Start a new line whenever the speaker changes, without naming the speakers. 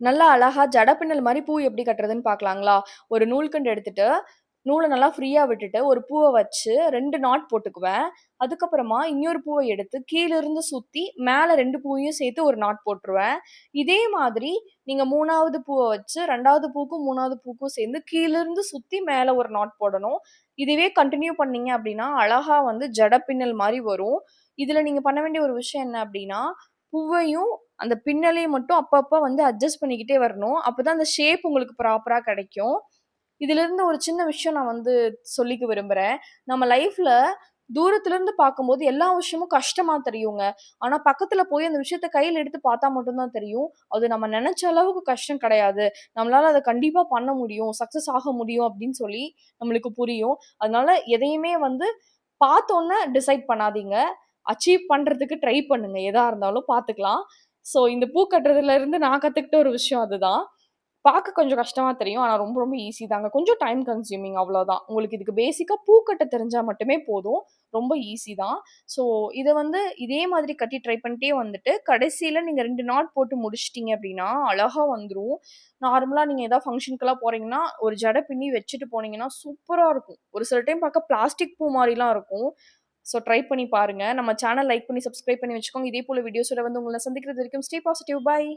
நல்லா அழகா ஜட பின்னல் மாரி பூ எப்படி கட்டுறதுன்னு பார்க்கலாங்களா? ஒரு நூல்கண்டு எடுத்துட்டு, நூல நல்லா ஃப்ரீயா விட்டுட்டு, ஒரு பூவ வச்சு 2 நாட் போட்டுக்குவேன். அதுக்கப்புறமா இன்னொரு பூவ எடுத்து கீழ இருந்து சுத்தி, மேல 2 பூவையும் சேர்த்து ஒரு நாட் போட்டுருவேன். இதே மாதிரி நீங்க 3வது பூவ வச்சு 2வது பூக்கும், 3வது பூக்கும் சேர்ந்து கீழ இருந்து சுத்தி மேல ஒரு நாட் போடணும். இதுவே கன்டின்யூ பண்ணீங்க அப்படின்னா, அழகா வந்து ஜட பின்னல் மாரி வரும். இதுல நீங்க பண்ண வேண்டிய ஒரு விஷயம் என்ன அப்படின்னா, பூவையும் அந்த பின்னலையும் மட்டும் அப்பப்ப வந்து அட்ஜஸ்ட் பண்ணிக்கிட்டே வரணும். அப்பதான் அந்த ஷேப் உங்களுக்கு ப்ராப்பரா கிடைக்கும். இதிலிருந்து ஒரு சின்ன விஷயம் நான் வந்து சொல்லிக்க விரும்புறேன். நம்ம லைஃப்ல தூரத்துல இருந்து பார்க்கும்போது எல்லா விஷயமும் கஷ்டமா தெரியுங்க. ஆனா பக்கத்துல போய் அந்த விஷயத்த கையில எடுத்து பார்த்தா மட்டும் தான் தெரியும். அது நம்ம நெனச்ச அளவுக்கு கஷ்டம் கிடையாது. நம்மளால அத கண்டிப்பா பண்ண முடியும். சக்சஸ் ஆக முடியும் அப்படின்னு சொல்லி நம்மளுக்கு புரியும். அதனால எதையுமே வந்து பார்த்தோன்ன டிசைட் பண்ணாதீங்க. அச்சீவ் பண்றதுக்கு ட்ரை பண்ணுங்க. எதா இருந்தாலும் பார்த்துக்கலாம். ஸோ இந்த பூ கட்டுறதுலருந்து நான் கத்துக்கிட்ட ஒரு விஷயம் அதுதான். பார்க்க கொஞ்சம் கஷ்டமா தெரியும். ஆனா ரொம்ப ரொம்ப ஈஸி தாங்க. கொஞ்சம் டைம் கன்சியூமிங் அவ்வளோதான். உங்களுக்கு இதுக்கு பேசிக்கா பூ கட்ட தெரிஞ்சா மட்டுமே போதும். ரொம்ப ஈஸி தான். ஸோ இத வந்து இதே மாதிரி கட்டி ட்ரை பண்ணிட்டே வந்துட்டு, கடைசில நீங்க 2 நாட் போட்டு முடிச்சுட்டீங்க அப்டின்னா, அழகா வந்துரும். நார்மலா நீங்க ஏதாவது ஃபங்ஷனுக்குலாம் போறீங்கன்னா, ஒரு ஜட பின்னி வச்சுட்டு போனீங்கன்னா, சூப்பரா இருக்கும். ஒரு சில டைம் பார்க்க பிளாஸ்டிக் பூ மாரிலாம் இருக்கும். ஸோ ட்ரை பண்ணி பாருங்க. நம்ம சேனல் லைக் பண்ணி, சப்ஸ்கிரைப் பண்ணி வச்சுக்கோங்க. இதே போல வீடியோஸோட வந்து உங்கள சந்திக்கிறது வரைக்கும் ஸ்டே பாசிட்டிவ். பாய்.